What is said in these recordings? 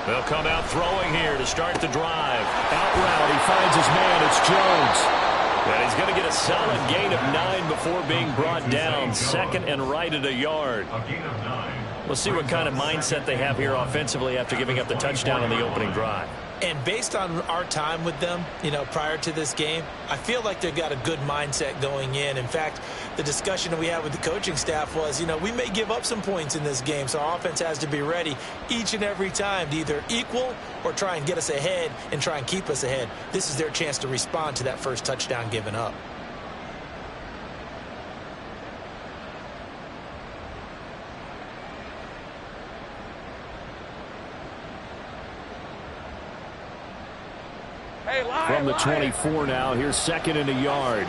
They'll come out throwing here to start the drive. Out route, he finds his man. It's Jones. And he's going to get a solid gain of 9 before being brought down. Second and right at a yard. We'll see what kind of mindset they have here offensively after giving up the touchdown on the opening drive. And based on our time with them, prior to this game, I feel like they've got a good mindset going in. In fact, the discussion that we had with the coaching staff was, we may give up some points in this game, so our offense has to be ready each and every time to either equal or try and get us ahead and try and keep us ahead. This is their chance to respond to that first touchdown given up. From the 24 now, here's second and a yard.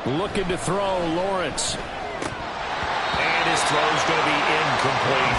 Looking to throw, Lawrence. And his throw's going to be incomplete.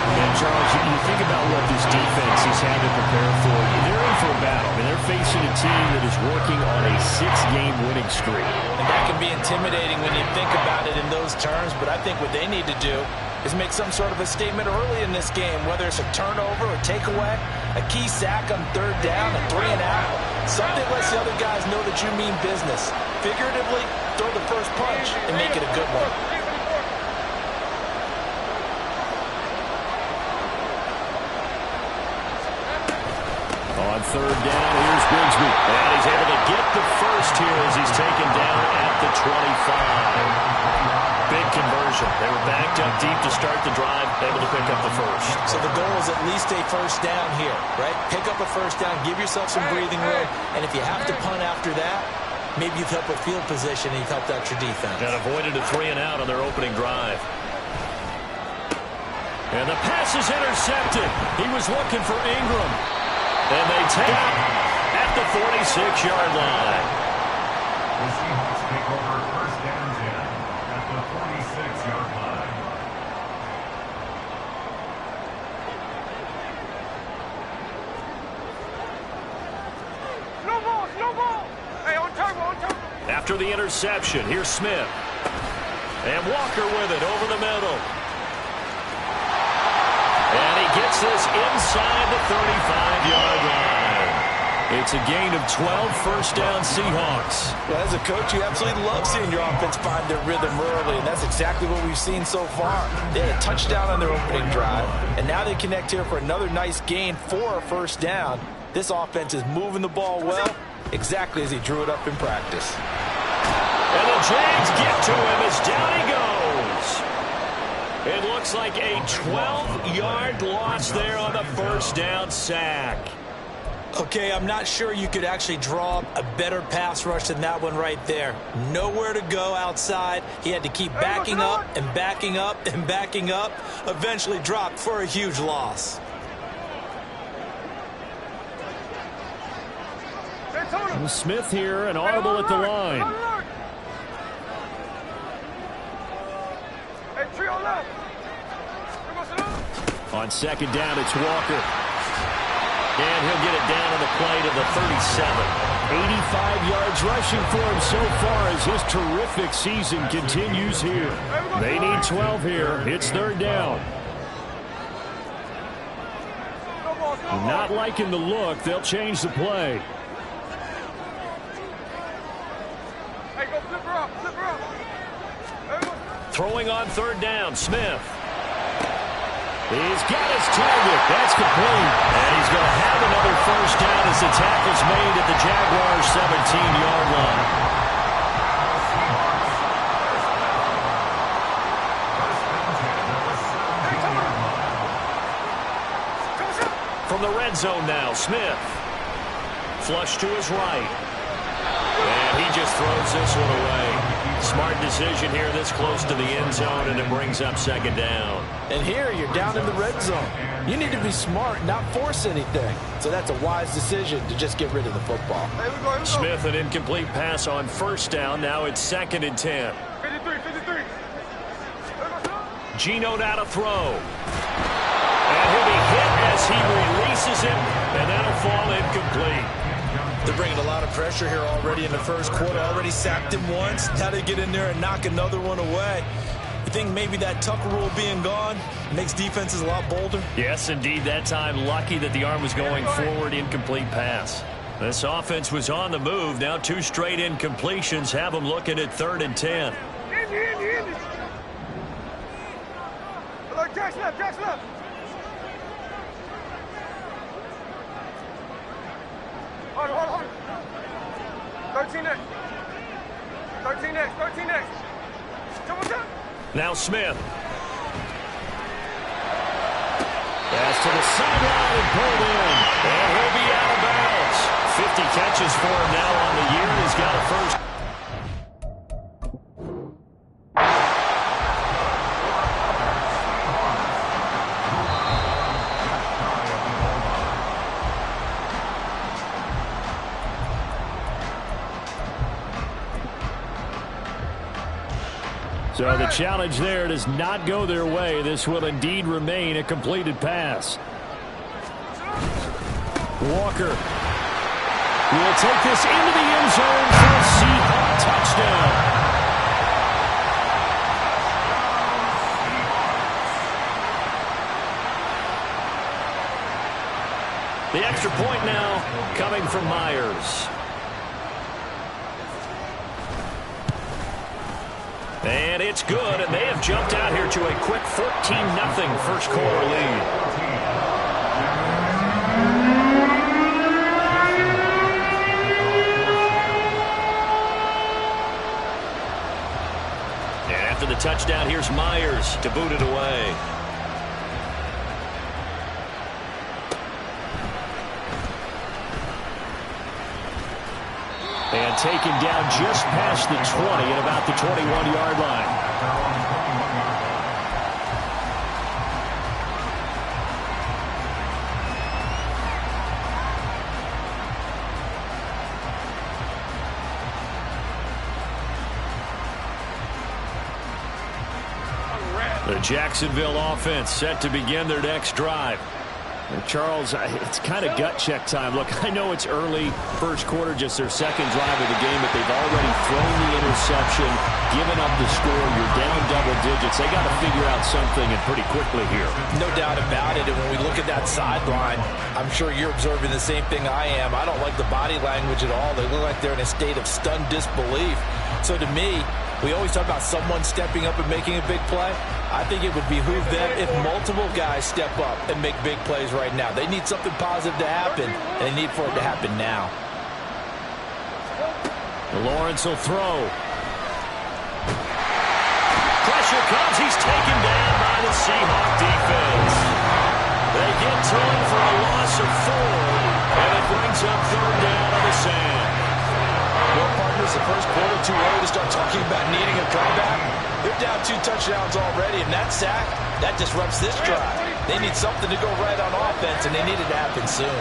And Charles, you think about what this defense has had to prepare for. They're in for a battle. They're facing a team that is working on a 6-game winning streak. And that can be intimidating when you think about it in those terms, but I think what they need to do is make some sort of a statement early in this game, whether it's a turnover or takeaway, a key sack on third down, a 3-and-out. Something lets the other guys know that you mean business. Figuratively, throw the first punch and make it a good one. On third down, here's Bigsby. And he's able to get the first here as he's taken down at the 25. Big conversion. They were backed up deep to start the drive, able to pick up the first. So the goal is at least a first down here, right? Pick up a first down, give yourself some breathing room, and if you have to punt after that, maybe you've helped with field position and you've helped out your defense. And avoided a 3-and-out on their opening drive. And the pass is intercepted. He was looking for Ingram. And they take out at the 46-yard line. The Seahawks take over first down 10 at the 46-yard line. No ball. Hey, on turbo. After the interception, here's Smith. And Walker with it over the middle. And he gets this inside the 35-yard line. It's a gain of 12, first down Seahawks. Well, as a coach, you absolutely love seeing your offense find their rhythm early, and that's exactly what we've seen so far. They had a touchdown on their opening drive, and now they connect here for another nice gain for a first down. This offense is moving the ball well, exactly as he drew it up in practice. And the Jags get to him as down he goes. It looks like a 12-yard loss there on the first down sack. Okay, I'm not sure you could actually draw up a better pass rush than that one right there. Nowhere to go outside. He had to keep backing up and backing up and backing up. Eventually dropped for a huge loss. Smith here, an audible at the line. On second down, it's Walker. And he'll get it down on the play to the 37. 85 yards rushing for him so far as his terrific season continues here. They need 12 here. It's third down. Not liking the look. They'll change the play. Throwing on third down, Smith. He's got his target. That's complete. And he's going to have another first down as the tackle's made at the Jaguars' 17-yard line. From the red zone now, Smith. Flush to his right. And he just throws this one away. Smart decision here this close to the end zone, and it brings up second down. And here you're down in the red zone. You need to be smart, not force anything. So that's a wise decision to just get rid of the football. Smith, an incomplete pass on first down. Now it's second and 10. 53. Geno now to throw. And he'll be hit as he releases him, and that'll fall incomplete. They're bringing a lot of pressure here already in the first quarter. Already sacked him once. Now they get in there and knock another one away. If think maybe that Tucker rule being gone makes defenses a lot bolder? Yes, indeed. That time, lucky that the arm was going forward. Incomplete pass. This offense was on the move. Now 2 straight incompletions have them looking at 3rd and 10. Indy. Look, Jack's left. Hold. 13 next. Come on, Jack. Now Smith. Pass to the sideline and pulled in. And he'll be out of bounds. 50 catches for him now on the year. He's got a first. So the challenge there does not go their way. This will indeed remain a completed pass. Walker will take this into the end zone for a Seahawks touchdown. The extra point now coming from Myers. And it's good, and they have jumped out here to a quick 14-0 first quarter lead. And after the touchdown, here's Myers to boot it away. And taken down just past the 20 at about the 21-yard line. The Jacksonville offense set to begin their next drive. Charles, it's kind of gut check time. Look, I know it's early, first quarter, just their second drive of the game, but they've already thrown the interception, given up the score. You're down double digits. They got to figure out something, and pretty quickly here. No doubt about it. And when we look at that sideline, I'm sure you're observing the same thing I am. I don't like the body language at all. They look like they're in a state of stunned disbelief. So to me, we always talk about someone stepping up and making a big play. I think it would behoove them if multiple guys step up and make big plays right now. They need something positive to happen, and they need for it to happen now. Lawrence will throw. Pressure comes. He's taken down by the Seahawk defense. They get to him for a loss of 4, and it brings up 3rd down on the sand. Well, partners, the first quarter too early to start talking about needing a comeback. They're down 2 touchdowns already, and that sack, that disrupts this drive. They need something to go right on offense, and they need it to happen soon.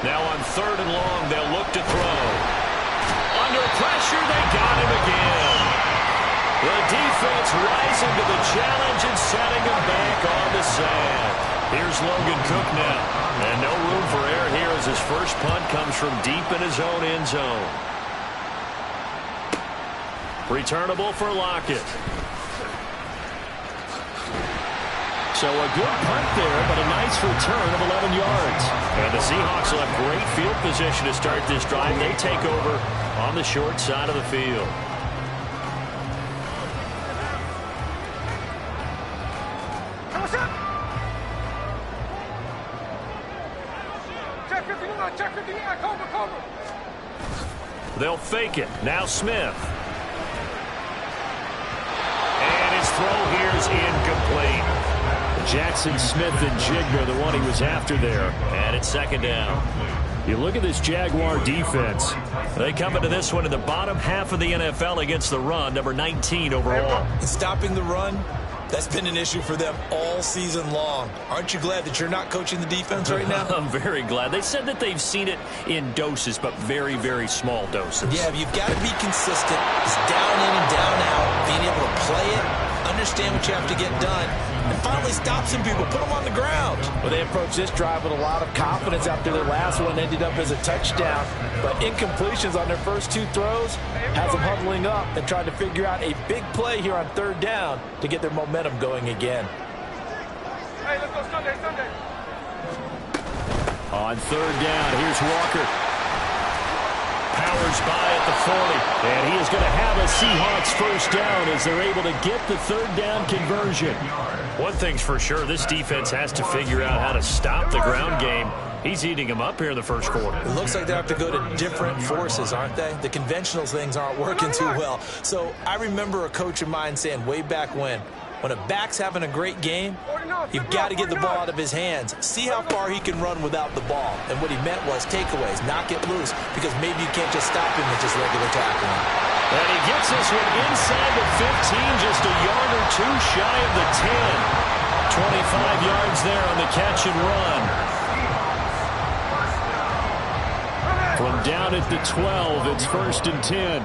Now on 3rd and long, they'll look to throw. Under pressure, they got him again. The defense rising to the challenge and setting him back on the sand. Here's Logan Cook now. And no room for error here as his first punt comes from deep in his own end zone. Returnable for Lockett. So a good punt there, but a nice return of 11 yards. And the Seahawks will have great field position to start this drive. They take over on the short side of the field. Check 59, cover. They'll fake it. Now Smith. And his throw here is incomplete. Jackson Smith and Jigba, the one he was after there. And it's 2nd down. You look at this Jaguar defense. They come into this one in the bottom half of the NFL against the run, number 19 overall. And stopping the run, that's been an issue for them all season long. Aren't you glad that you're not coaching the defense right now? I'm very glad. They said that they've seen it in doses, but very, very small doses. Yeah, you've got to be consistent. It's down in and down out, being able to play it understand what you have to get done, and finally stop some people, put them on the ground. Well, they approached this drive with a lot of confidence after their last one ended up as a touchdown. But incompletions on their first 2 throws has them huddling up and trying to figure out a big play here on 3rd down to get their momentum going again. Hey, let's go Sunday, Sunday. On 3rd down, here's Walker. Powers by at the 40. And he is going to have a Seahawks first down as they're able to get the 3rd down conversion. One thing's for sure, this defense has to figure out how to stop the ground game. He's eating them up here in the first quarter. It looks like they have to go to different forces, aren't they? The conventional things aren't working too well. So I remember a coach of mine saying way back when a back's having a great game, you've got to get the ball out of his hands. See how far he can run without the ball. And what he meant was takeaways, knock it loose, because maybe you can't just stop him with just regular tackling. And he gets this one inside the 15, just a yard or 2 shy of the 10. 25 yards there on the catch and run. From down at the 12, it's 1st and 10.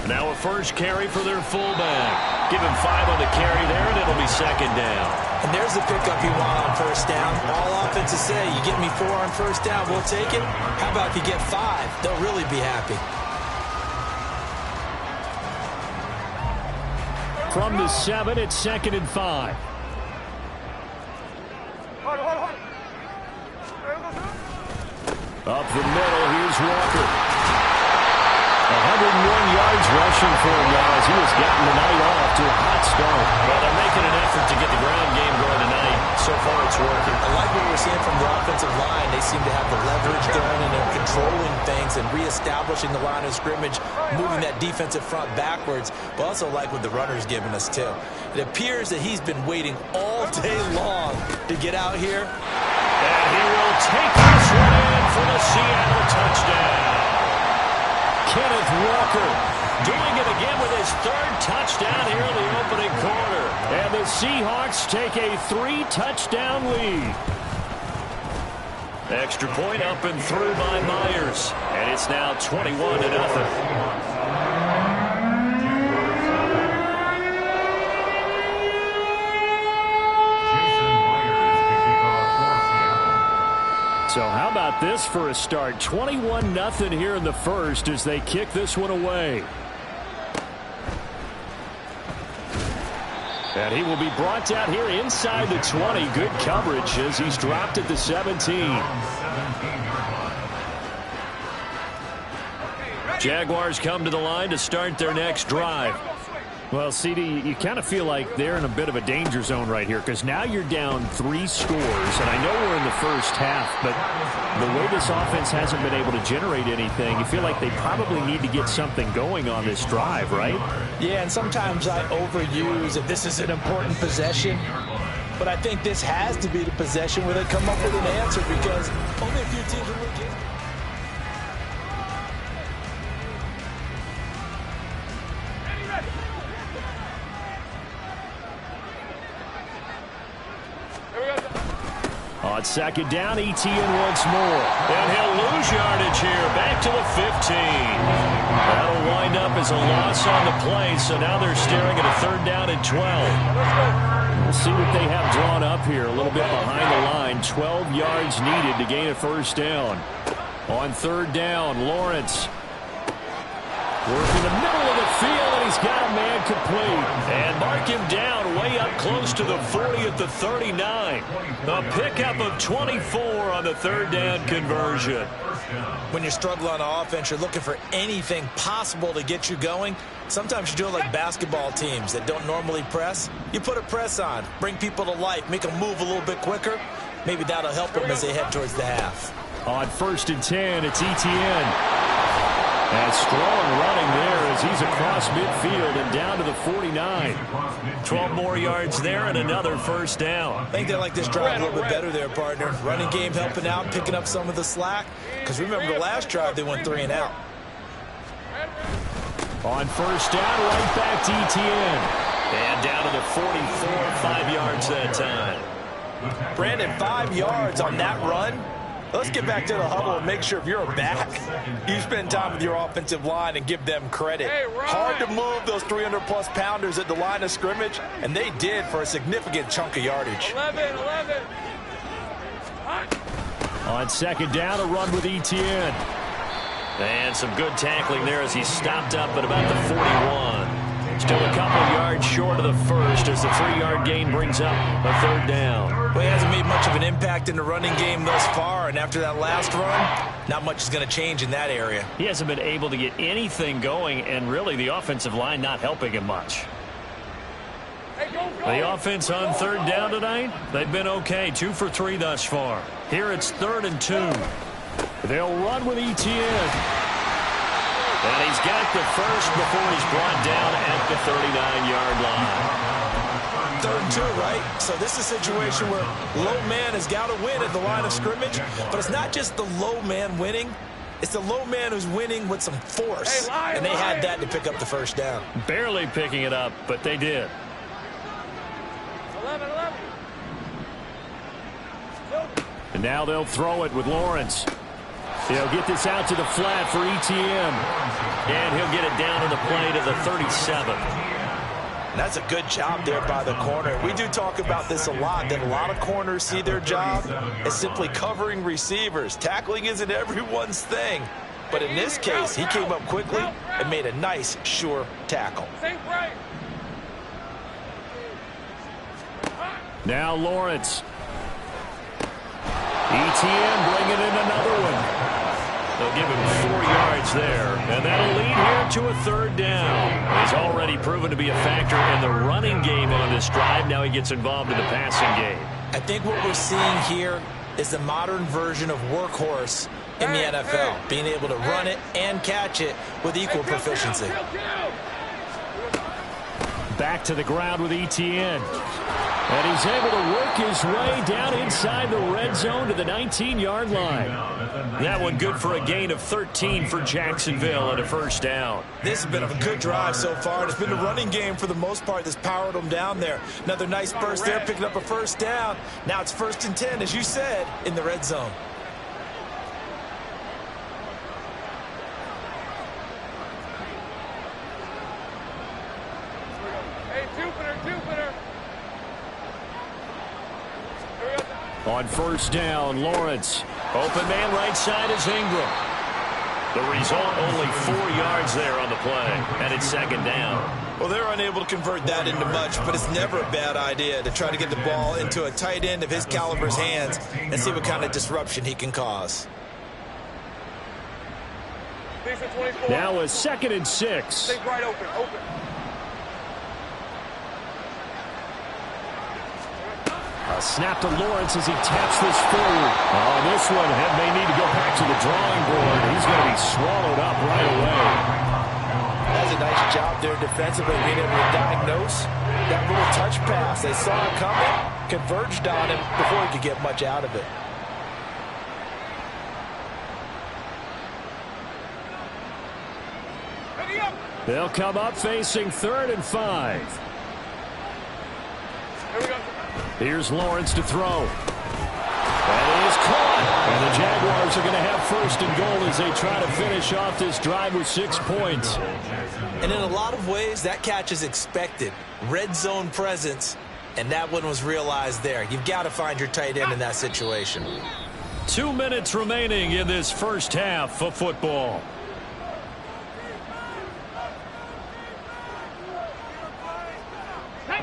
Now a first carry for their fullback. Give him 5 on the carry there, and it'll be 2nd down. And there's the pickup you want on 1st down. All offenses say, you get me 4 on 1st down, we'll take it. How about if you get 5? They'll really be happy. From the 7, it's 2nd and 5. Up the middle, here's Walker. 101 yards rushing for him now as he has gotten the night off to a hot start. Well, they're making an effort to get the ground game going tonight. So far, it's working. I like what we're seeing from the offensive line. They seem to have the leverage going, and they're controlling things and reestablishing the line of scrimmage, moving that defensive front backwards. But also like what the runner's giving us, too. It appears that he's been waiting all day long to get out here. And he will take this one in for the Seattle touchdown. Kenneth Walker doing it again with his 3rd touchdown here in the opening quarter. And the Seahawks take a 3-touchdown lead. Extra point up and through by Myers. And it's now 21-0. So how about this for a start? 21-0 here in the first as they kick this one away. And he will be brought down here inside the 20. Good coverage as he's dropped at the 17. Jaguars come to the line to start their next drive. Well, CD, you kind of feel like they're in a bit of a danger zone right here because now you're down 3 scores, and I know we're in the first half, but the way this offense hasn't been able to generate anything, you feel like they probably need to get something going on this drive, right? Yeah, and sometimes I overuse if this is an important possession, but I think this has to be the possession where they come up with an answer because only a few teams will look in. On 2nd down, Etienne once more. And he'll lose yardage here. Back to the 15. That'll wind up as a loss on the play, so now they're staring at a 3rd down and 12. We'll see what they have drawn up here. A little bit behind the line. 12 yards needed to gain a 1st down. On 3rd down, Lawrence. Working the middle of the field, and he's got a man complete. And mark him down way up close to the 40 at the 39. A pickup of 24 on the 3rd down conversion. When you struggle on offense, you're looking for anything possible to get you going. Sometimes you do it like basketball teams that don't normally press. You put a press on, bring people to life, make them move a little bit quicker. Maybe that'll help them as they head towards the half. On 1st and 10, it's Etienne. And strong running there as he's across midfield and down to the 49. 12 more yards there and another 1st down. I think they like this drive a little bit better there, partner. Running game helping out, picking up some of the slack. Because remember the last drive, they went 3 and out. On 1st down, right back to Etienne. And down to the 44, 5 yards that time. Brandon, 5 yards on that run. Let's get back to the huddle and make sure if you're a back, you spend time with your offensive line and give them credit. Hard to move those 300-plus pounders at the line of scrimmage, and they did for a significant chunk of yardage. 11. On second down, a run with Etienne. And some good tackling there as he stopped up at about the 41. Still a couple yards short of the first as the 3-yard gain brings up a third down. Well, he hasn't made much of an impact in the running game thus far, and after that last run, not much is going to change in that area. He hasn't been able to get anything going, and really the offensive line not helping him much. The offense on third down tonight, they've been okay. 2 for 3 thus far. Here it's 3rd and 2. They'll run with Etienne. And he's got the first before he's brought down at the 39-yard line. 3rd and 2, right? So this is a situation where low man has got to win at the line of scrimmage, but it's not just the low man winning. It's the low man who's winning with some force, and they had that to pick up the first down. Barely picking it up, but they did. 11. And now they'll throw it with Lawrence. He'll get this out to the flat for Etienne. And he'll get it down on the play to the 37. That's a good job there by the corner. We do talk about this a lot, that a lot of corners see their job as simply covering receivers. Tackling isn't everyone's thing. But in this case, he came up quickly and made a nice, sure tackle. Now Lawrence. Etienne bringing in another one. They'll give him 4 yards there, and that'll lead here to a 3rd down. He's already proven to be a factor in the running game on this drive. Now he gets involved in the passing game. I think what we're seeing here is the modern version of workhorse in the NFL, being able to run it and catch it with equal proficiency. Back to the ground with Etienne. And he's able to work his way down inside the red zone to the 19-yard line. That one good for a gain of 13 for Jacksonville and a first down. This has been a good drive so far. It's been the running game for the most part that's powered them down there. Another nice burst there, picking up a first down. Now it's 1st and 10, as you said, in the red zone. On first down, Lawrence. Open man right side is Ingram. The result, only 4 yards there on the play, and it's 2nd down. Well, they're unable to convert that into much, but it's never a bad idea to try to get the ball into a tight end of his caliber's hands and see what kind of disruption he can cause. Now a 2nd and 6. Stay right open. A snap to Lawrence as he taps this forward. Oh, this one may need to go back to the drawing board. He's going to be swallowed up right away. That's a nice job there defensively, being able to diagnose that little touch pass. They saw it coming, converged on him before he could get much out of it. They'll come up facing 3rd and 5. Here we go. Here's Lawrence to throw. That is caught. And the Jaguars are going to have 1st and goal as they try to finish off this drive with 6 points. And in a lot of ways, that catch is expected. Red zone presence, and that one was realized there. You've got to find your tight end in that situation. 2 minutes remaining in this first half of football.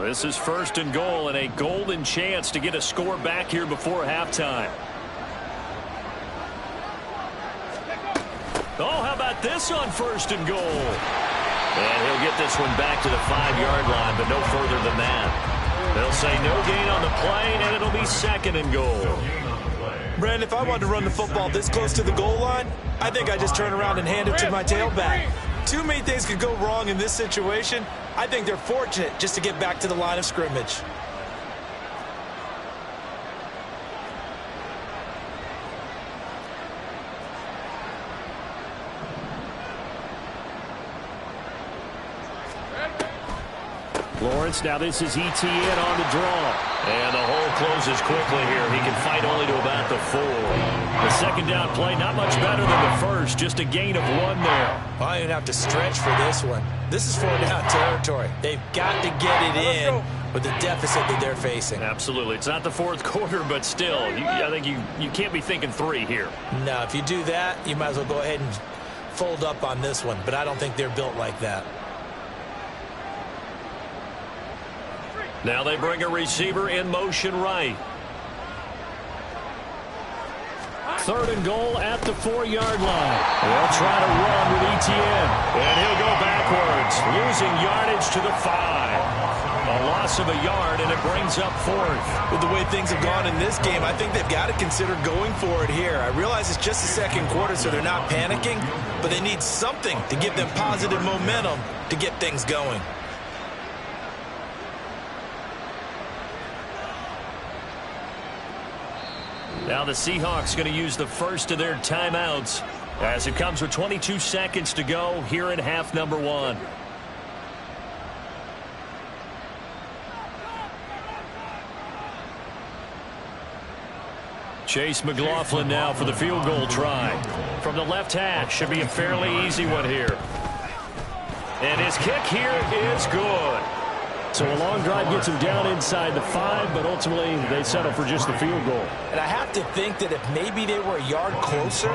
This is 1st and goal and a golden chance to get a score back here before halftime. Oh, how about this on 1st and goal? And he'll get this one back to the 5-yard line, but no further than that. They'll say no gain on the play, and it'll be 2nd and goal. Brandon, if I wanted to run the football this close to the goal line, I think I just turn around and hand it to my tailback. Too many things could go wrong in this situation. I think they're fortunate just to get back to the line of scrimmage. Lawrence, now this is ETN on the draw. And the hole closes quickly here. He can fight only to about the 4. The second down play, not much better than the first. Just a gain of 1 there. Well, I don't even have to stretch for this one. This is 4-down territory. They've got to get it in with the deficit that they're facing. Absolutely. It's not the fourth quarter, but still, I think you can't be thinking 3 here. No, if you do that, you might as well go ahead and fold up on this one. But I don't think they're built like that. Now they bring a receiver in motion right. 3rd and goal at the 4-yard line. They'll try to run with ETN. And he'll go backwards, losing yardage to the 5. A loss of a yard, and it brings up 4th. With the way things have gone in this game, I think they've got to consider going for it here. I realize it's just the second quarter, so they're not panicking, but they need something to give them positive momentum to get things going. Now the Seahawks going to use the first of their timeouts as it comes with 22 seconds to go here in half number 1. Chase McLaughlin now for the field goal try. From the left hash, should be a fairly easy one here. And his kick here is good. So a long drive gets him down inside the 5, but ultimately they settle for just the field goal. And I have to think that if maybe they were a yard closer,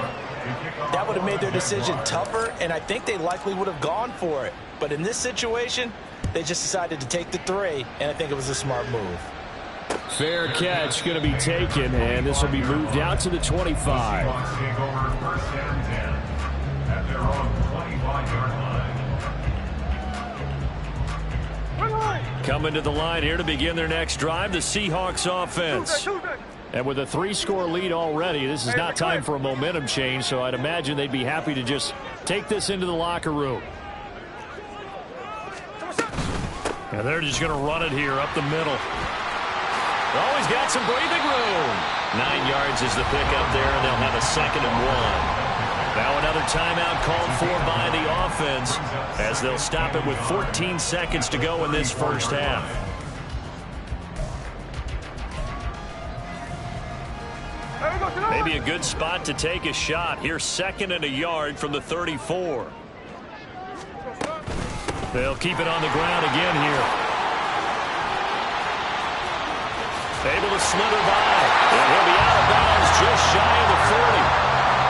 that would have made their decision tougher, and I think they likely would have gone for it. But in this situation, they just decided to take the 3, and I think it was a smart move. Fair catch going to be taken, and this will be moved out to the 25. Coming to the line here to begin their next drive, the Seahawks offense. And with a 3-score lead already, this is not time for a momentum change, so I'd imagine they'd be happy to just take this into the locker room. And they're just going to run it here up the middle. Always got some breathing room. 9 yards is the pickup there, and they'll have a 2nd and 1. Now another timeout called for by the offense as they'll stop it with 14 seconds to go in this first half. Maybe a good spot to take a shot. Here's 2nd and a yard from the 34. They'll keep it on the ground again here. Able to slither by. And he'll be out of bounds just shy of the 40.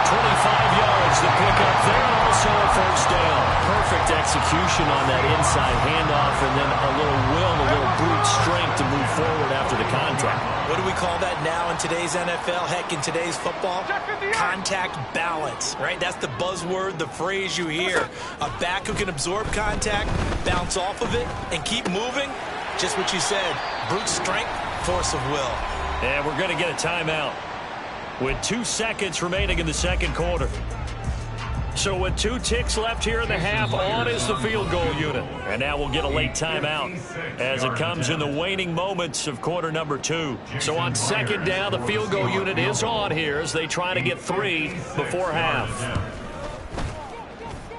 25 yards the pickup there, and also a first down. Perfect execution on that inside handoff, and then a little will, a little brute strength to move forward after the contact. What do we call that now in today's NFL? Heck, in today's football? Contact balance, right? That's the buzzword, the phrase you hear. A back who can absorb contact, bounce off of it, and keep moving. Just what you said, brute strength, force of will. And we're going to get a timeout with 2 seconds remaining in the second quarter. So with 2 ticks left here in the half, on is the field goal unit. And now we'll get a late timeout as it comes in the waning moments of quarter number 2. So on 2nd down, the field goal unit is on here as they try to get 3 before half.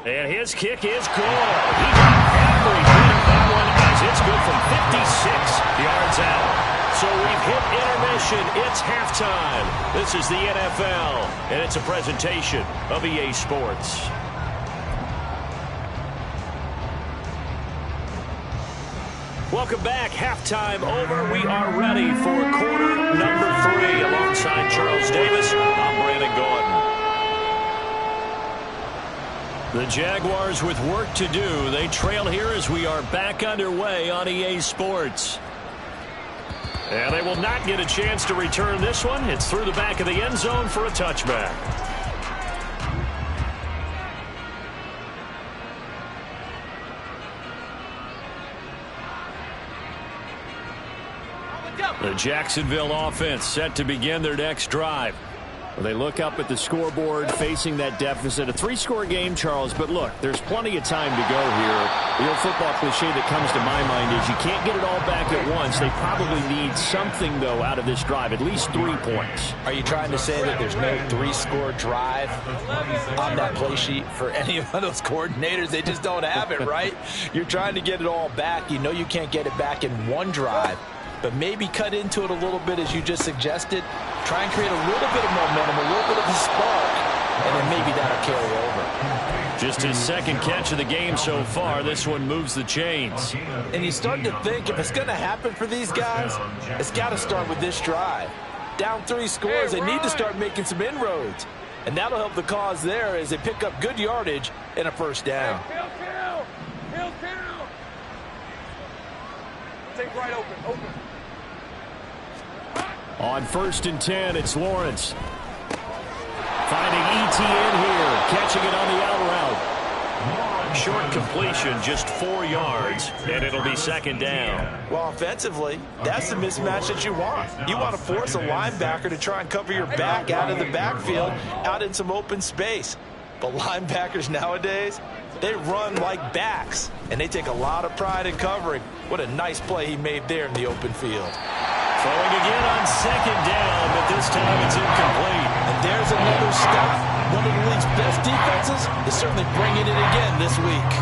And his kick is good. He got every bit of that one as it's good from 56 yards out. So we've hit intermission. It's halftime. This is the NFL, and it's a presentation of EA Sports. Welcome back. Halftime over. We are ready for quarter number 3. Alongside Charles Davis, I'm Brandon Gaudin. The Jaguars with work to do. They trail here as we are back underway on EA Sports. And they will not get a chance to return this one. It's through the back of the end zone for a touchback. The Jacksonville offense set to begin their next drive. Well, they look up at the scoreboard facing that deficit. A 3-score game, Charles, but look, there's plenty of time to go here. The old football cliche that comes to my mind is you can't get it all back at once. They probably need something, though, out of this drive, at least 3 points. Are you trying to say that there's no 3-score drive on that play sheet for any of those coordinators? They just don't have it, right? You're trying to get it all back. You know you can't get it back in one drive. But maybe cut into it a little bit as you just suggested. Try and create a little bit of momentum, a little bit of a spark, and then maybe that'll carry over. Just his second catch of the game so far. This one moves the chains. And you start to think if it's going to happen for these guys, it's got to start with this drive. Down 3 scores, they need to start making some inroads. And that'll help the cause there as they pick up good yardage and a first down. Kill. Take right open. On 1st and 10, it's Lawrence. Finding ETN here, catching it on the out route. Short completion, just 4 yards, and it'll be second down. Well, offensively, that's the mismatch that you want. You want to force a linebacker to try and cover your back out of the backfield, out in some open space. But linebackers nowadays, they run like backs, and they take a lot of pride in covering. What a nice play he made there in the open field. Throwing again on second down, but this time it's incomplete. And there's another stop. One of the league's best defenses is certainly bringing it again this week.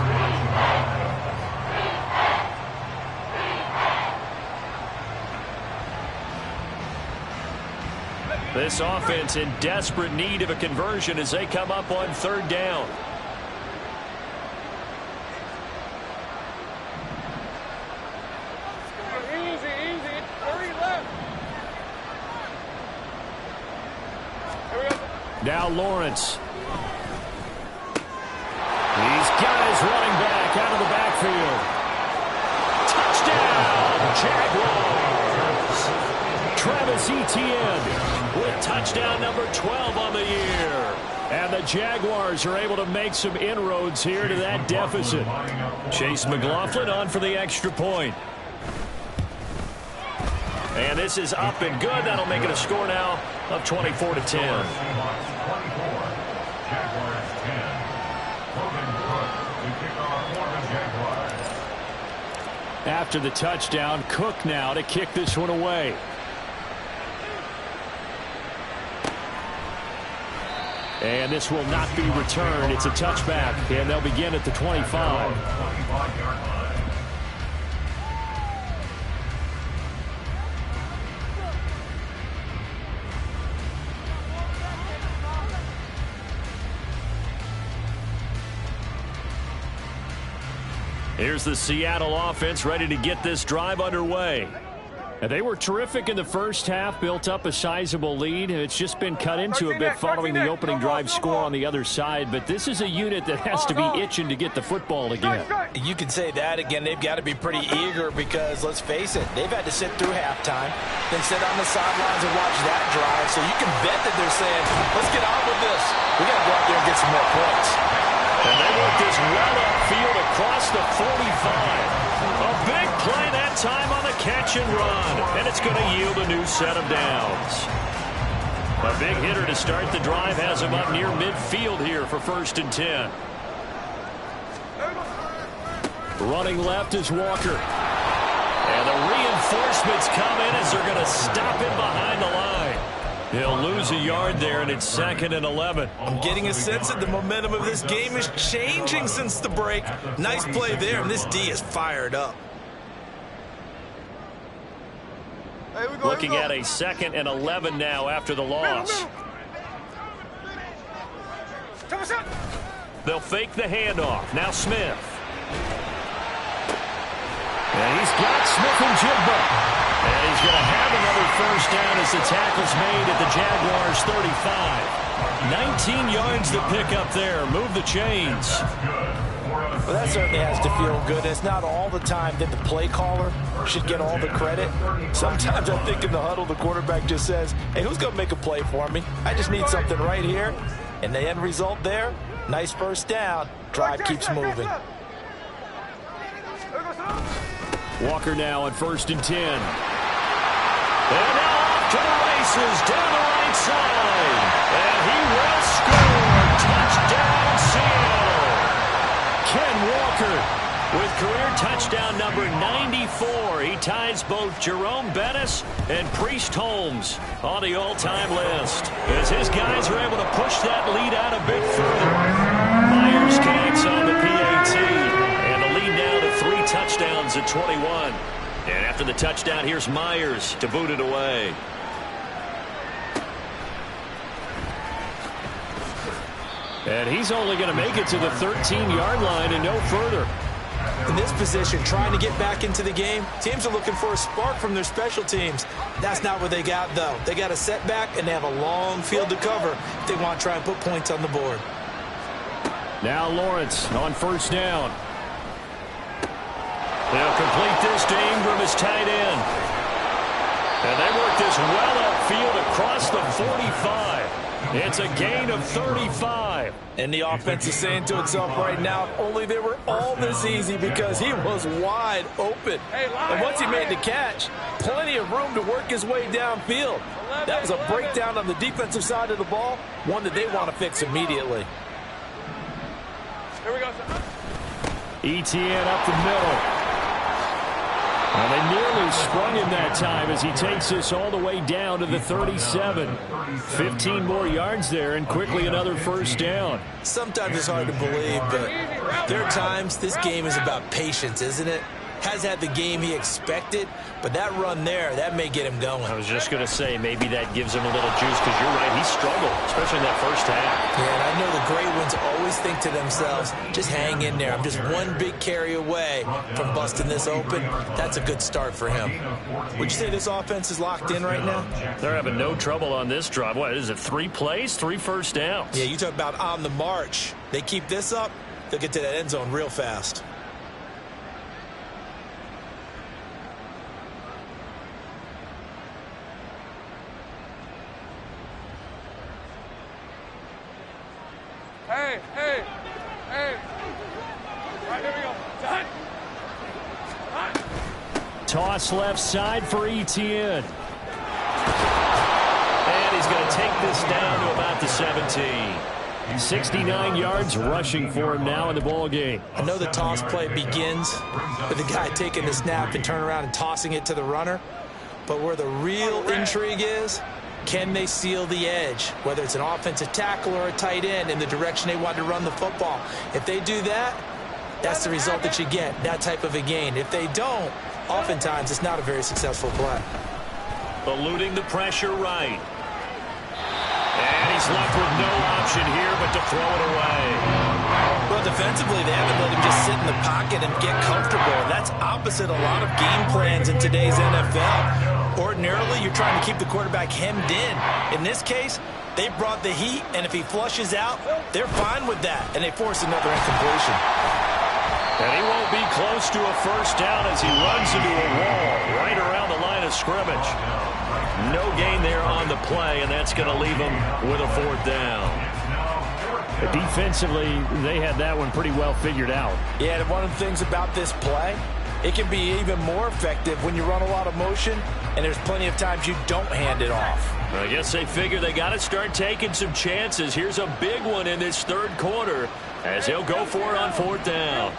This offense in desperate need of a conversion as they come up on 3rd down. Easy. 3 left. Here we go. Now Lawrence. He's got his running back out of the backfield. Touchdown, Jaguars. Travis Etienne with touchdown number 12 on the year. And the Jaguars are able to make some inroads here to that deficit. Chase McLaughlin on for the extra point. And this is up and good. That'll make it a score now of 24-10. After the touchdown, Cook now to kick this one away. And this will not be returned. It's a touchback, and they'll begin at the 25. Here's the Seattle offense ready to get this drive underway. And they were terrific in the first half, built up a sizable lead. It's just been cut into a bit following the opening drive score on the other side. But this is a unit that has to be itching to get the football again. You can say that again. They've got to be pretty eager because, let's face it, they've had to sit through halftime, then sit on the sidelines and watch that drive. So you can bet that they're saying, let's get on with this. We got to go out there and get some more points. And they work this well upfield across the 45. A big play that time on the catch and run. And it's going to yield a new set of downs. A big hitter to start the drive has him up near midfield here for 1st and 10. Running left is Walker. And the reinforcements come in as they're going to stop him behind the line. He'll lose a yard there, and it's 2nd and 11. I'm getting a sense that the momentum of this game is changing since the break. Nice play there, and this D is fired up. Hey, we go, Looking at a 2nd and 11 now after the loss. They'll fake the handoff. Now Smith. And he's got Smith and Jigba. And he's going to have another first down as the tackle's made at the Jaguars' 35. 19 yards to pick up there. Move the chains. Well, that certainly has to feel good. It's not all the time that the play caller should get all the credit. Sometimes I think in the huddle, the quarterback just says, hey, who's going to make a play for me? I just need something right here. And the end result there, nice first down. Drive keeps moving. Walker now on 1st and 10. And now off to the races down the right side. he ties both Jerome Bettis and Priest Holmes on the all-time list, as his guys are able to push that lead out a bit further. Myers connects on the PAT, and the lead now to 3 touchdowns at 21. And after the touchdown, here's Myers to boot it away. And he's only going to make it to the 13-yard line and no further. In this position, trying to get back into the game, teams are looking for a spark from their special teams. That's not what they got, though. They got a setback, and they have a long field to cover if they want to try and put points on the board. Now Lawrence on first down. They'll complete this to Ingram as tight end. And they work this well upfield across the 45. It's a gain of 35. And the offense is saying to itself right now, if only they were all this easy, because he was wide open. And once he made the catch, plenty of room to work his way downfield. That was a breakdown on the defensive side of the ball, one that they want to fix immediately. Here we go, sir. Etienne up the middle. And they nearly sprung him that time as he takes this all the way down to the 37. 15 more yards there, and quickly another first down. Sometimes it's hard to believe, but there are times this game is about patience, isn't it? Has had the game he expected, but that run there, that may get him going. I was just going to say, maybe that gives him a little juice, because you're right, he struggled, especially in that first half. Yeah, and I know the great ones always think to themselves, just hang in there. I'm just one big carry away from busting this open. That's a good start for him. Would you say this offense is locked in right now? They're having no trouble on this drive. What is it, 3 plays, 3 first downs? Yeah, you talk about on the march. They keep this up, they'll get to that end zone real fast. Hey, hey, hey. Right, here we go. Done. Toss left side for Etienne. And he's going to take this down to about the 17. 69 yards rushing for him now in the ball game. I know the toss play begins with the guy taking the snap and turn around and tossing it to the runner. But where the real intrigue is, can they seal the edge, whether it's an offensive tackle or a tight end, in the direction they want to run the football? If they do that, that's the result that you get, that type of a gain. If they don't, oftentimes it's not a very successful play. Eluding the pressure right. And he's left with no option here but to throw it away. Well, defensively, they haven't let him just sit in the pocket and get comfortable. And that's opposite a lot of game plans in today's NFL. Ordinarily, you're trying to keep the quarterback hemmed in. In this case, they brought the heat, and if he flushes out, they're fine with that, and they force another incompletion. And he won't be close to a first down as he runs into a wall right around the line of scrimmage. No gain there on the play, and that's going to leave him with a 4th down. Defensively, they had that one pretty well figured out. Yeah, and one of the things about this play, it can be even more effective when you run a lot of motion, and there's plenty of times you don't hand it off. I guess they figure they got to start taking some chances. Here's a big one in this 3rd quarter as he'll go for it on 4th down.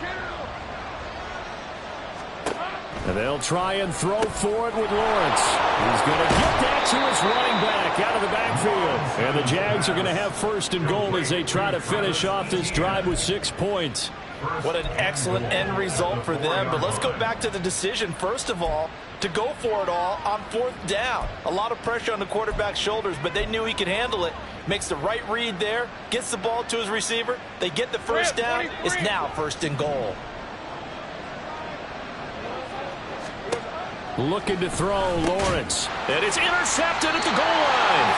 And they'll try and throw for it with Lawrence. He's going to get that to his running back out of the backfield. And the Jags are going to have 1st and goal as they try to finish off this drive with 6 points. What an excellent end result for them. But let's go back to the decision, first of all, to go for it all on 4th down. A lot of pressure on the quarterback's shoulders, but they knew he could handle it. Makes the right read there, gets the ball to his receiver. They get the first down. It's now 1st and goal. Looking to throw, Lawrence. And it's intercepted at the goal line.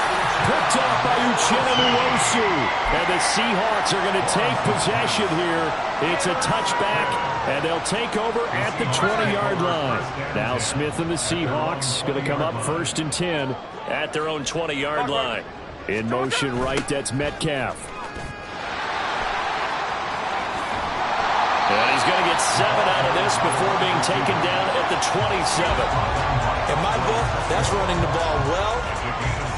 Picked up by Uchenna Nwosu. And the Seahawks are going to take possession here. It's a touchback, and they'll take over at the 20-yard line. Now Smith and the Seahawks going to come up 1st and 10 at their own 20-yard line. In motion right, that's Metcalf. And he's going to get 7 out of this before being taken down at the 27. In my book, that's running the ball well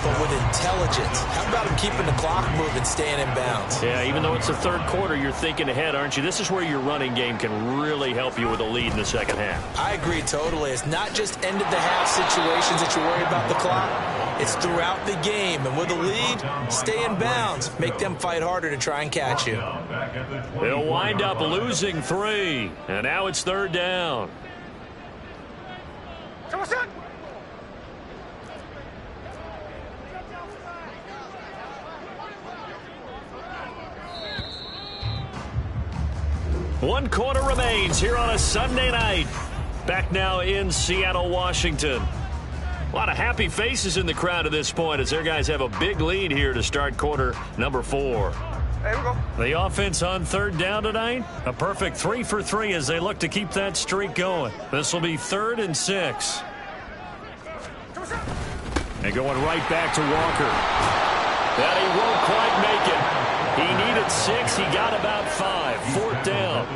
but with intelligence. How about him keeping the clock moving, staying in bounds? Yeah, even though it's the third quarter, you're thinking ahead, aren't you? This is where your running game can really help you with a lead in the second half. I agree totally. It's not just end-of-the-half situations that you worry about the clock. It's throughout the game. And with a lead, stay in bounds. Make them fight harder to try and catch you. They'll wind up losing 3. And now it's third down. One quarter remains here on a Sunday night. Back now in Seattle, Washington. A lot of happy faces in the crowd at this point as their guys have a big lead here to start quarter number 4. Hey, we go. The offense on third down tonight. A perfect 3 for 3 as they look to keep that streak going. This will be 3rd and 6. And going right back to Walker. That he won't quite make it. He needed 6. He got about 5. 4th down.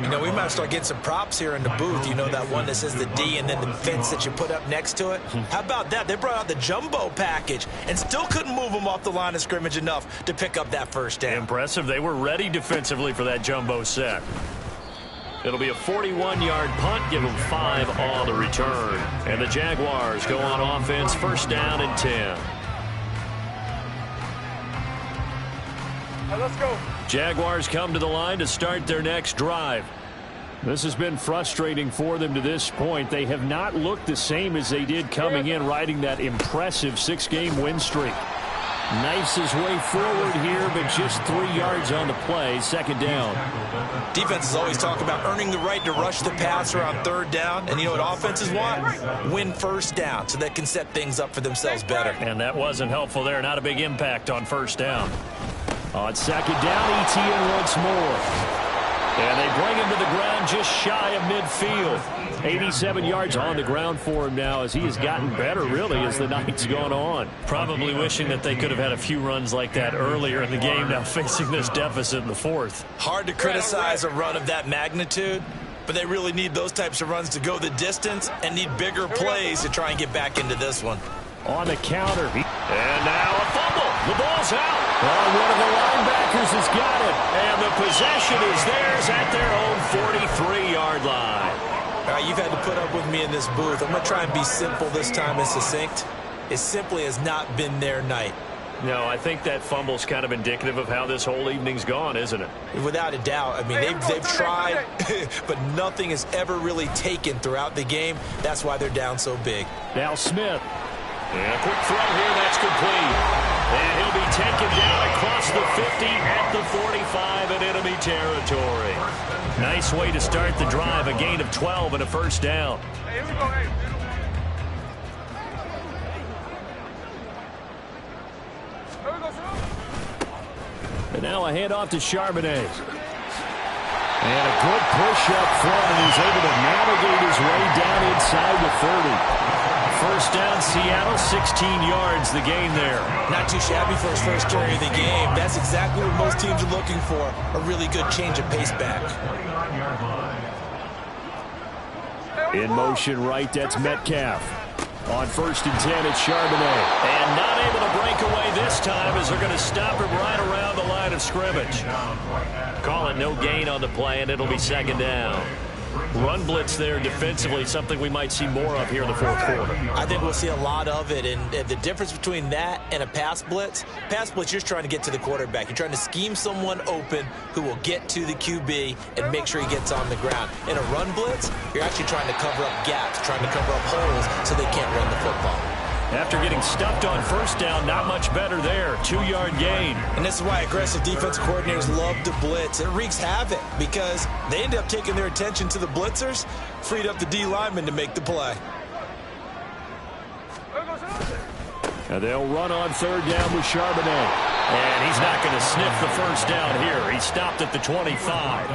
You know, we might start getting some props here in the booth. You know, that one that says the D and then the fence that you put up next to it. How about that? They brought out the jumbo package and still couldn't move them off the line of scrimmage enough to pick up that first down. Impressive. They were ready defensively for that jumbo set. It'll be a 41-yard punt. Give them 5 on the return. And the Jaguars go on offense. First down and 10. Let's go. Jaguars come to the line to start their next drive. This has been frustrating for them to this point. They have not looked the same as they did coming in, riding that impressive 6-game win streak. Knifes his way forward here, but just 3 yards on the play. Second down. Defenses always talk about earning the right to rush the passer on third down. And you know what offenses want? Win first down so they can set things up for themselves better. And that wasn't helpful there. Not a big impact on first down. On second down, Etienne once more. And they bring him to the ground just shy of midfield. 87 yards on the ground for him now as he has gotten better, really, as the night's gone on. Probably wishing that they could have had a few runs like that earlier in the game, now facing this deficit in the 4th. Hard to criticize a run of that magnitude, but they really need those types of runs to go the distance and need bigger plays to try and get back into this one. On the counter. And now a fumble. The ball's out. One of the linebackers has got it. And the possession is theirs at their own 43-yard line. All right, you've had to put up with me in this booth. I'm going to try and be simple this time and succinct. It simply has not been their night. No, I think that fumble's kind of indicative of how this whole evening's gone, isn't it? Without a doubt. I mean, they've tried, but nothing has ever really taken throughout the game. That's why they're down so big. Now Smith. And a quick throw here, that's complete. And he'll be taken down across the 50 at the 45 in enemy territory. Nice way to start the drive, a gain of 12 and a first down. Hey, here we go, hey. Here we go, sir. And now a handoff to Charbonnet. And a good push up front, and he's able to navigate his way down inside the 30. First down, Seattle, 16 yards, the gain there. Not too shabby for his first carry of the game. That's exactly what most teams are looking for, a really good change of pace back. In motion right, that's Metcalf. On first and 10, it's Charbonnet. And not able to break away this time as they're going to stop him right around the line of scrimmage. Call it no gain on the play, and it'll be second down. Run blitz there defensively, something we might see more of here in the 4th quarter. I think we'll see a lot of it, and the difference between that and a pass blitz, you're just trying to get to the quarterback. You're trying to scheme someone open who will get to the QB and make sure he gets on the ground. In a run blitz, you're actually trying to cover up gaps, trying to cover up holes so they can't run the football. After getting stuffed on first down, not much better there. 2-yard gain. And this is why aggressive defensive coordinators love to blitz. It wreaks havoc because they end up taking their attention to the blitzers, freed up the D lineman to make the play. And they'll run on third down with Charbonnet. And he's not going to sniff the first down here. He stopped at the 25.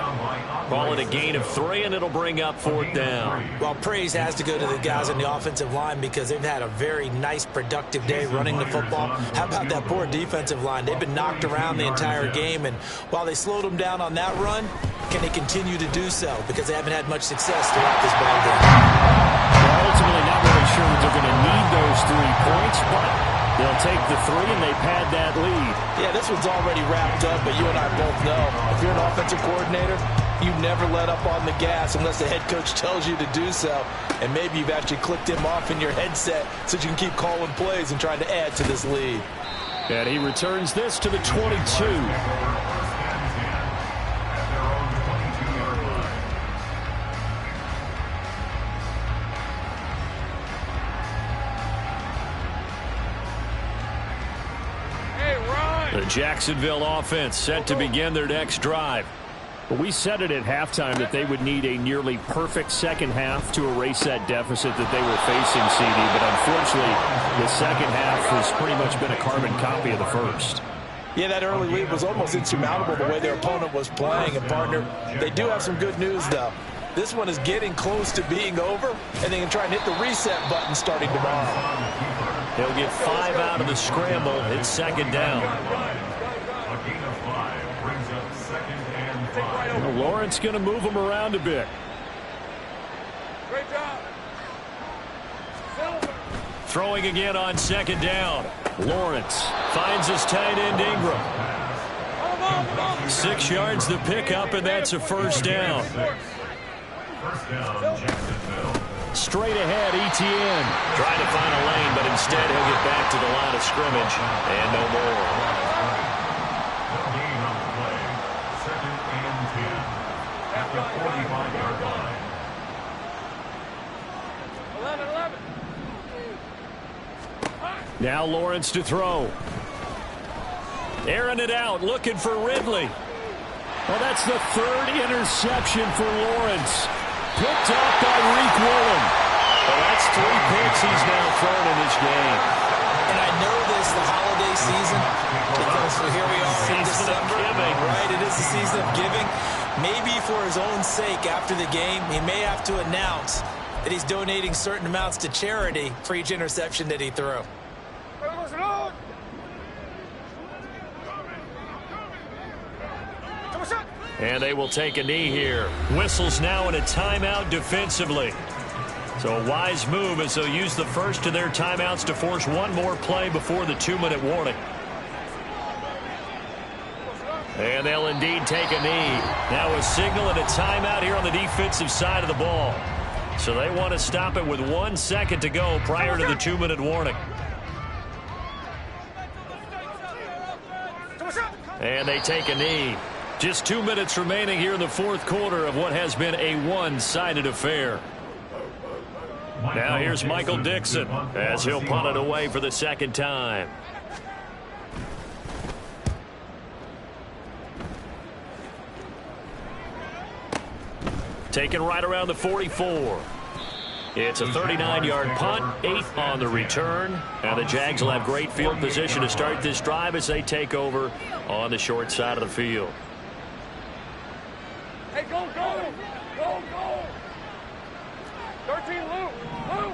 Call it a gain of 3, and it'll bring up 4th down. Well, praise has to go to the guys on the offensive line because they've had a very nice, productive day running the football. How about that poor defensive line? They've been knocked around the entire game, and while they slowed them down on that run, can they continue to do so? Because they haven't had much success throughout this ball game. Well, ultimately not really sure that they're going to need those 3 points, but They'll take the three, and they've had that lead. Yeah, this one's already wrapped up, but you and I both know if you're an offensive coordinator, you never let up on the gas unless the head coach tells you to do so. And maybe you've actually clicked him off in your headset so you can keep calling plays and trying to add to this lead. And he returns this to the 22. The Jacksonville offense set to begin their next drive. But we said it at halftime that they would need a nearly perfect second half to erase that deficit that they were facing, CD. But unfortunately, the second half has pretty much been a carbon copy of the first. Yeah, that early lead was almost insurmountable the way their opponent was playing. And, partner, they do have some good news, though. This one is getting close to being over, and they can try and hit the reset button starting tomorrow. He'll get 5 out of the scramble. It's second down. Well, Lawrence going to move him around a bit. Great job. Throwing again on second down. Lawrence finds his tight end Ingram. 6 yards the pickup, and that's a first down. First down, Jacksonville. Straight ahead, Etienne. Trying to find a lane, but instead he'll get back to the line of scrimmage and no more. No gain on the play. Second and 10 at the 45-yard line. 11. Now Lawrence to throw. Airing it out, looking for Ridley. Well, that's the 3rd interception for Lawrence. Picked off by Reek Woolen. Well, that's 3 picks he's now thrown in this game. And I know this, the holiday season, because here we are in December. Right, it is the season of giving. Maybe for his own sake after the game, he may have to announce that he's donating certain amounts to charity for each interception that he threw. And they will take a knee here. Whistles now in a timeout defensively. So a wise move as they'll use the first of their timeouts to force one more play before the 2-minute warning. And they'll indeed take a knee. Now a signal and a timeout here on the defensive side of the ball. So they want to stop it with 1 second to go prior to the 2-minute warning. And they take a knee. Just 2 minutes remaining here in the 4th quarter of what has been a one-sided affair. Now here's Michael Dixon as he'll punt it away for the second time. Taken right around the 44. It's a 39-yard punt, 8 on the return. And the Jags will have great field position to start this drive as they take over on the short side of the field. Hey, go, go! Go, go! 13, Lou! Lou!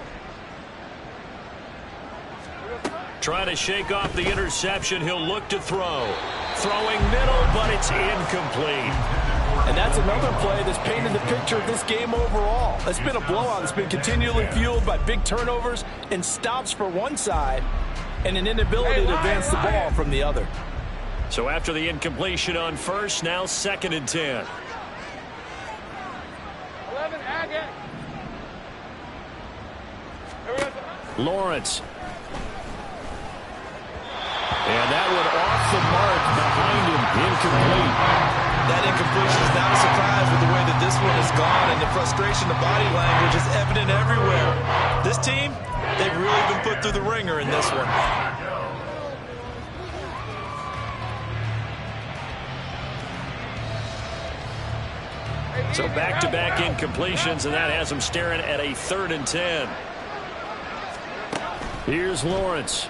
Trying to shake off the interception. He'll look to throw. Throwing middle, but it's incomplete. And that's another play that's painted the picture of this game overall. It's been a blowout. It's been continually fueled by big turnovers and stops for one side and an inability to advance the ball from the other. So after the incompletion on first, now 2nd and 10. 11, Agate. Lawrence. And that one off the mark behind him, incomplete. That incompletion is not a surprise with the way that this one has gone, and the frustration, the body language is evident everywhere. This team, they've really been put through the ringer in this one. So back-to-back incompletions, and that has them staring at a 3rd and 10. Here's Lawrence.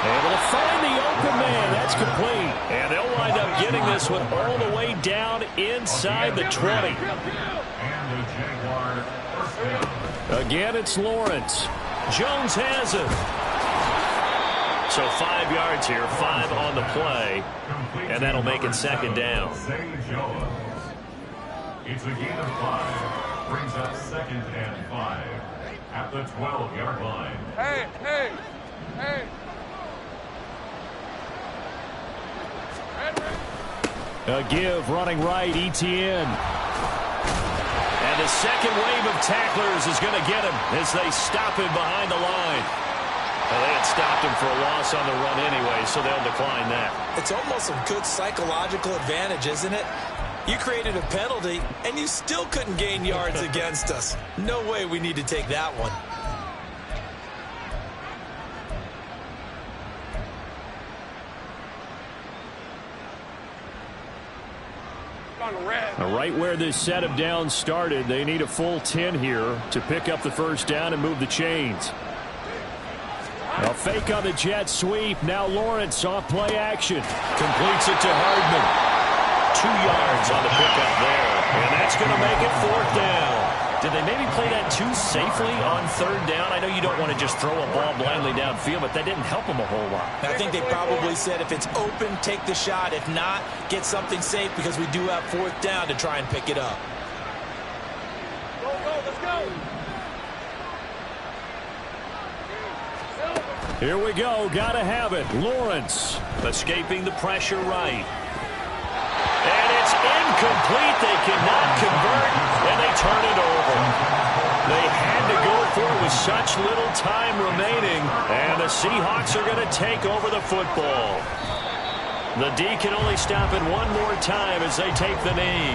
Able to find the open man. That's complete. And they'll wind up getting this one all the way down inside the 20. Again, it's Lawrence. Jones has it. So 5 yards here, 5 on the play. And that'll make it 2nd down. It's a gain of 5. Brings up 2nd and 5. at the 12-yard line. Hey, hey, hey. A give running right, Etienne. And the second wave of tacklers is going to get him as they stop him behind the line. Well, they had stopped him for a loss on the run anyway, so they'll decline that. It's almost a good psychological advantage, isn't it? You created a penalty, and you still couldn't gain yards against us. No way we need to take that one. Right where this set of downs started, they need a full 10 here to pick up the first down and move the chains. A fake on the jet sweep. Now Lawrence off play action. Completes it to Hardman. 2 yards on the pickup there. And that's going to make it 4th down. Did they maybe play that too safely on 3rd down? I know you don't want to just throw a ball blindly downfield, but that didn't help them a whole lot. I think they probably said if it's open, take the shot. If not, get something safe because we do have 4th down to try and pick it up. Go, go, let's go. Here we go. Got to have it. Lawrence. Escaping the pressure right. And it's incomplete. They cannot convert, and they turn it over. They had to go for it with such little time remaining, and the Seahawks are going to take over the football. The D can only stop it one more time as they take the knee.